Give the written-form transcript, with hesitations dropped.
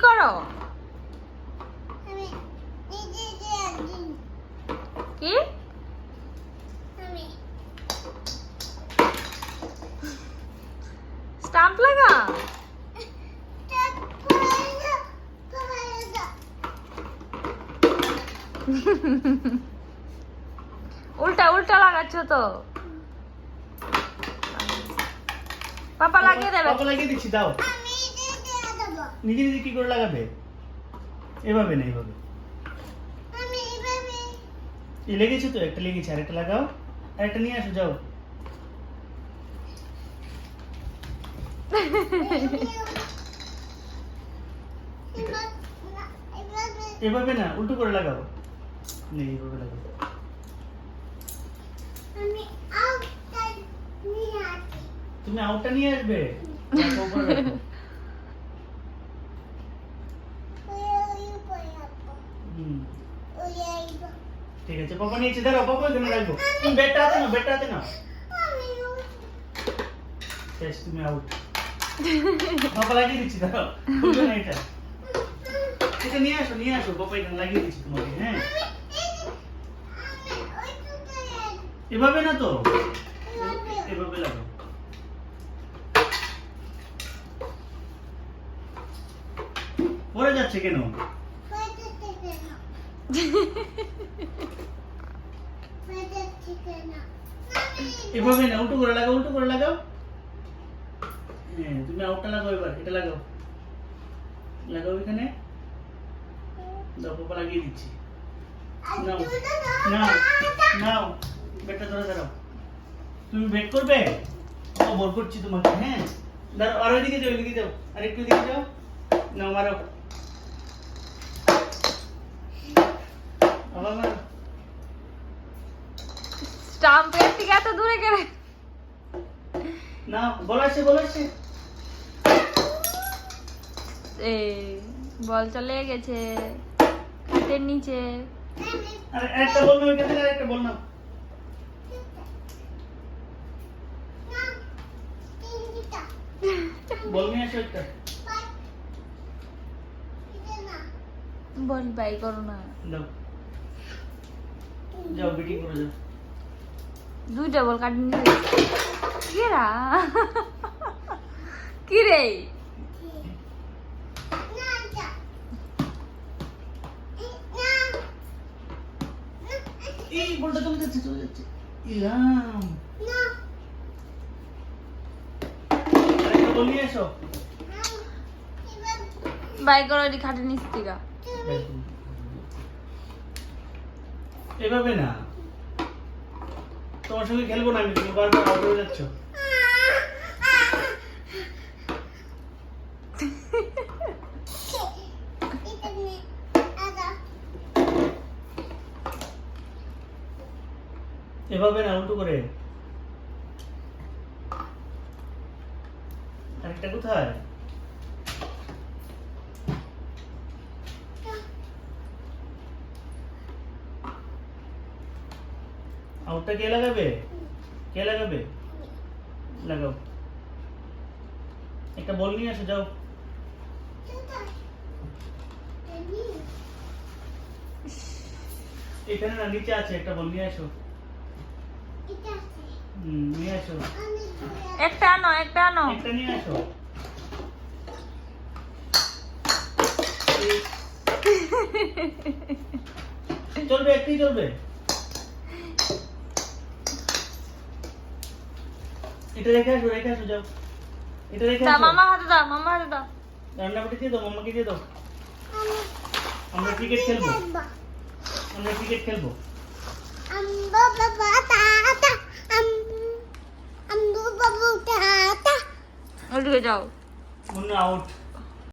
করো? কি স্টাম্প লাগা? উল্টা উল্টা লাগাচ্ছ তো। পাপা লাগিয়ে দেবে। পাপা লাগিয়ে দিচ্ছি, দাও। নিজে নিজে কি করে লাগাবে? এভাবে না, এভাবে। লেগেছে তো, একটা লেগেছে, আরেকটা লাগাও। আরেকটা নিয়ে আসো, যাও। এভাবে না, উল্টো করে লাগাও। নেই, এভাবে লাগাও। তুমি আউটটা নিয়ে আসবে। ঠিক আছে, পাপা নিয়েছে, দাঁড়াও, পাপা এখানে রাখবো। তুমি ব্যাটটা হাতে নাও, ব্যাটটা হাতে নাও। শেষ, তুমি আউট। পাপা লাগিয়ে দিচ্ছি, দাঁড়াও। বুঝবে না এটা। এটা নিয়ে আসো, নিয়ে আসো, পাপা এখানে লাগিয়ে দিচ্ছি তোমাকে। হ্যাঁ, এভাবে না তো, এভাবে লাগাও। পড়ে যাচ্ছে কেন? এভাবে না, উল্টো করে লাগাও, উল্টো করে লাগাও। হ্যাঁ, তুমি আউটটা লাগাও, এবার এটা লাগাও, লাগাও এখানে। দাও, পাপা লাগিয়ে দিচ্ছি। নাও নাও নাও, ব্যাটটা ধরে দাঁড়াও। তুমি ব্যাট করবে? ও, বল করছি তোমাকে। হ্যাঁ, দাঁড়াও, আর ওইদিকে যাও, ওইদিকে যাও, আর একটু দিকে যাও। নাও, মারো, আবার মারো। স্টাম্পের থেকে এত দূরে গেলে না, বল আসছে, বল আসছে। এই বল চলে গেছে খাটের নিচে। আর একটা বল নাও, এখানে আর একটা বল নাও। বল নিয়ে আসো একটা। বল বাই করো না। দাও, যাও, ব্যাটিং করে যাও। দুইটা বল কাটি নিয়ে কিরা কি রে? এই বলটা চলে যাচ্ছে, চলে যাচ্ছে। ইলাম, আরেকটা বল নিয়ে এসো। বাই করো এটি খাটের নিচ থেকে। এভাবে না, তোমার সঙ্গে খেলবো না আমি, তুমি বারবার আউট হয়ে যাচ্ছ। এভাবে না, উল্টো করে। আরেকটা কোথায়? আউটটা কে লাগাবে? কে লাগাবে? লাগাও। একটা বল নিয়ে আসো, যাও। এখানে না, নিচে আছে, একটা বল নিয়ে আসো। নিয়ে আসো। একটা আনো, একটা আনো। একটা নিয়ে আসো। চলবে, একটাই চলবে। এটা রেখে আসো, রেখে আসো, যাও। এটা রেখে আসো। মামা হাতে দাও, মামা হাতে দাও। রান্নাবাটি দিয়ে দাও, মাম্মাকে দিয়ে দাও। আমরা ক্রিকেট খেলবো, আমরা ক্রিকেট খেলবো। ওদিকে যাও। মুন্না আউট।